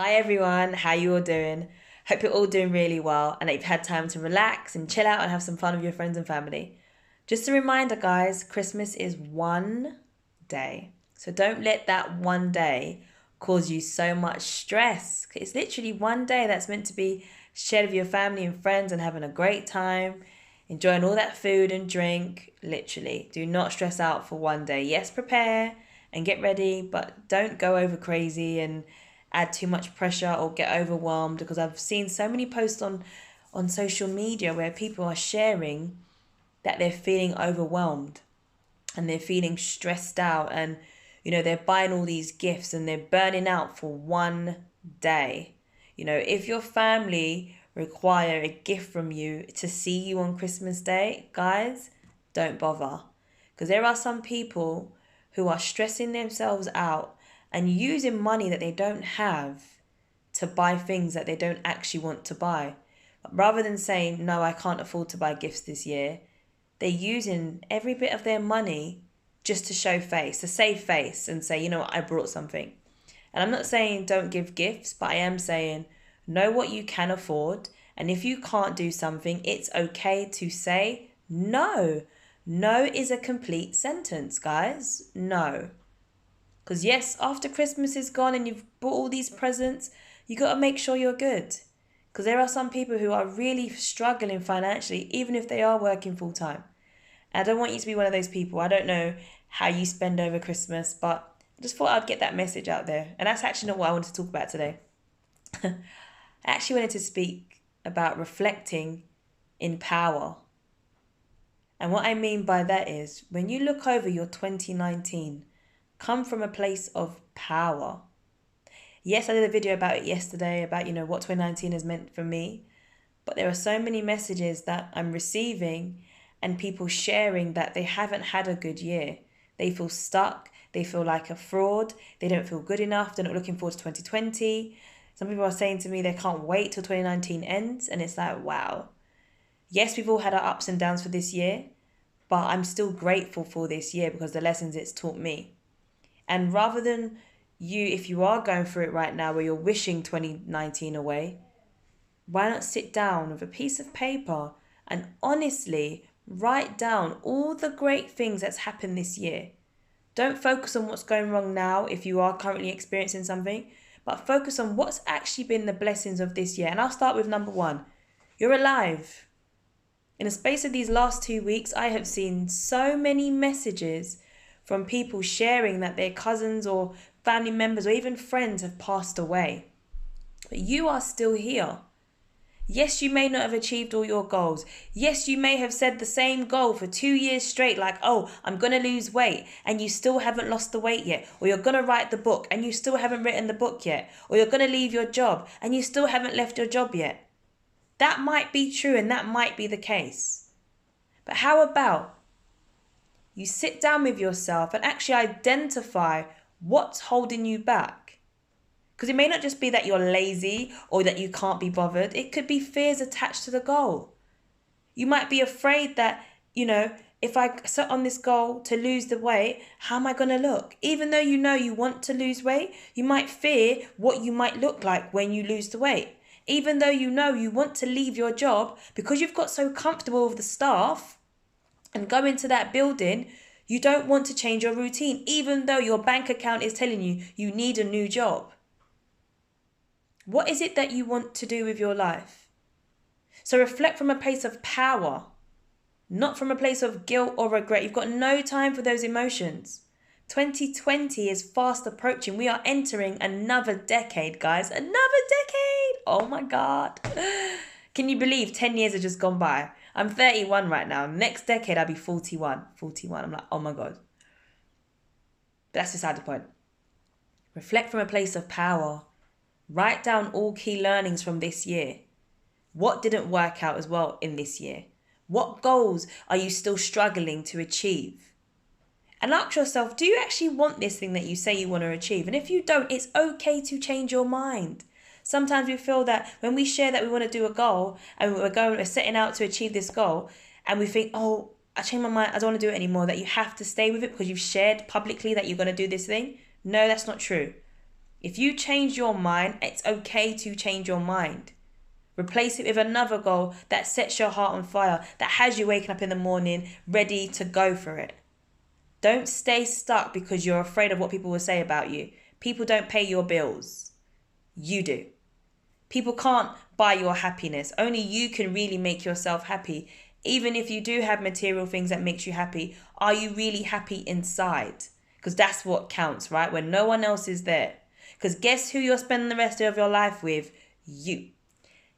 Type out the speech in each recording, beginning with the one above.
Hi everyone, how you all doing? Hope you're all doing really well and that you've had time to relax and chill out and have some fun with your friends and family. Just a reminder, guys, Christmas is one day. So don't let that one day cause you so much stress. It's literally one day that's meant to be shared with your family and friends and having a great time, enjoying all that food and drink. Literally, do not stress out for one day. Yes, prepare and get ready, but don't go over crazy and add too much pressure or get overwhelmed, because I've seen so many posts on social media where people are sharing that they're feeling overwhelmed and they're feeling stressed out, and they're buying all these gifts and they're burning out for one day. If your family require a gift from you to see you on Christmas Day, guys, don't bother, because there are some people who are stressing themselves out and using money that they don't have to buy things that they don't actually want to buy. But rather than saying, no, I can't afford to buy gifts this year, they're using every bit of their money just to show face, to save face and say, you know what, I brought something. And I'm not saying don't give gifts, but I am saying know what you can afford. And if you can't do something, it's okay to say no. No is a complete sentence, guys. No. Because yes, after Christmas is gone and you've bought all these presents, you got to make sure you're good. Because there are some people who are really struggling financially, even if they are working full time. And I don't want you to be one of those people. I don't know how you spend over Christmas, but I just thought I'd get that message out there. And that's actually not what I wanted to talk about today. I actually wanted to speak about reflecting in power. And what I mean by that is when you look over your 2019, come from a place of power. Yes, I did a video about it yesterday, about, what 2019 has meant for me. But there are so many messages that I'm receiving and people sharing that they haven't had a good year. They feel stuck. They feel like a fraud. They don't feel good enough. They're not looking forward to 2020. Some people are saying to me they can't wait till 2019 ends. And it's like, wow. Yes, we've all had our ups and downs for this year, but I'm still grateful for this year because the lessons it's taught me. And rather than you, if you are going through it right now where you're wishing 2019 away, why not sit down with a piece of paper and honestly write down all the great things that's happened this year? Don't focus on what's going wrong now if you are currently experiencing something, but focus on what's actually been the blessings of this year. And I'll start with number one. You're alive. In the space of these last 2 weeks, I have seen so many messages from people sharing that their cousins or family members or even friends have passed away. But you are still here. Yes, you may not have achieved all your goals. Yes, you may have said the same goal for 2 years straight, like, oh, I'm going to lose weight, and you still haven't lost the weight yet. Or you're going to write the book, and you still haven't written the book yet. Or you're going to leave your job, and you still haven't left your job yet. That might be true, and that might be the case. But how about you sit down with yourself and actually identify what's holding you back? Because it may not just be that you're lazy or that you can't be bothered. It could be fears attached to the goal. You might be afraid that, if I set on this goal to lose the weight, how am I going to look? Even though you want to lose weight, you might fear what you might look like when you lose the weight. Even though you want to leave your job, because you've got so comfortable with the staff and go into that building, you don't want to change your routine, even though your bank account is telling you you need a new job. What is it that you want to do with your life? So reflect from a place of power, not from a place of guilt or regret. You've got no time for those emotions. 2020 is fast approaching. We are entering another decade, guys. Another decade. Oh my God. Can you believe 10 years have just gone by? I'm 31 right now. Next decade, I'll be 41. 41. I'm like, oh my God. But that's beside the point. Reflect from a place of power. Write down all key learnings from this year. What didn't work out as well in this year? What goals are you still struggling to achieve? And ask yourself, do you actually want this thing that you say you want to achieve? And if you don't, it's okay to change your mind. Sometimes we feel that when we share that we want to do a goal and we're setting out to achieve this goal, and we think, oh, I changed my mind, I don't want to do it anymore, that you have to stay with it because you've shared publicly that you're going to do this thing. No, that's not true. If you change your mind, it's okay to change your mind. Replace it with another goal that sets your heart on fire, that has you waking up in the morning ready to go for it. Don't stay stuck because you're afraid of what people will say about you. People don't pay your bills. You do. People can't buy your happiness. Only you can really make yourself happy. Even if you do have material things that makes you happy, are you really happy inside? Because that's what counts, right? When no one else is there. Because guess who you're spending the rest of your life with? You.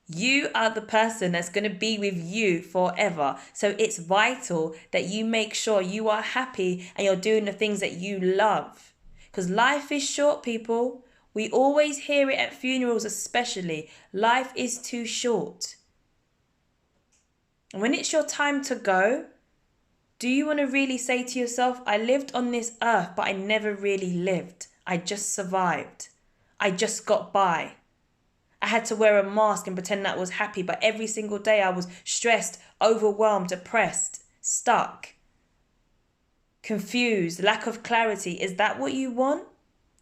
You are the person that's going to be with you forever. So it's vital that you make sure you are happy and you're doing the things that you love. Because life is short, people. We always hear it at funerals especially. Life is too short. And when it's your time to go, do you want to really say to yourself, I lived on this earth, but I never really lived. I just survived. I just got by. I had to wear a mask and pretend that I was happy, but every single day I was stressed, overwhelmed, depressed, stuck, confused, lack of clarity. Is that what you want?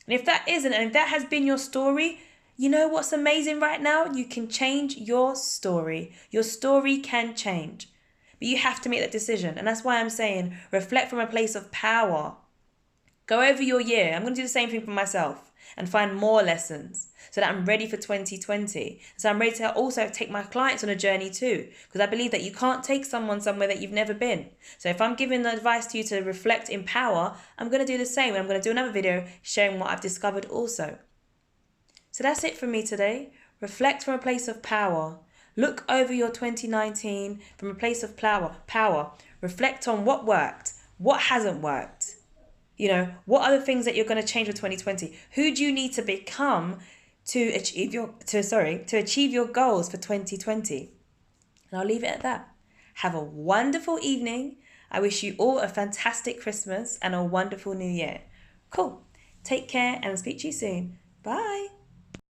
And if that isn't, and if that has been your story, you know what's amazing right now? You can change your story. Your story can change. But you have to make that decision. And that's why I'm saying reflect from a place of power. Go over your year. I'm going to do the same thing for myself and find more lessons so that I'm ready for 2020. So I'm ready to also take my clients on a journey too, because I believe that you can't take someone somewhere that you've never been. So if I'm giving the advice to you to reflect in power, I'm going to do the same. And I'm going to do another video sharing what I've discovered also. So that's it for me today. Reflect from a place of power. Look over your 2019 from a place of power. Reflect on what worked, what hasn't worked. You know, what are the things that you're going to change for 2020? Who do you need to become to achieve your goals for 2020? And I'll leave it at that. Have a wonderful evening. I wish you all a fantastic Christmas and a wonderful New Year. Cool. Take care and I'll speak to you soon. Bye.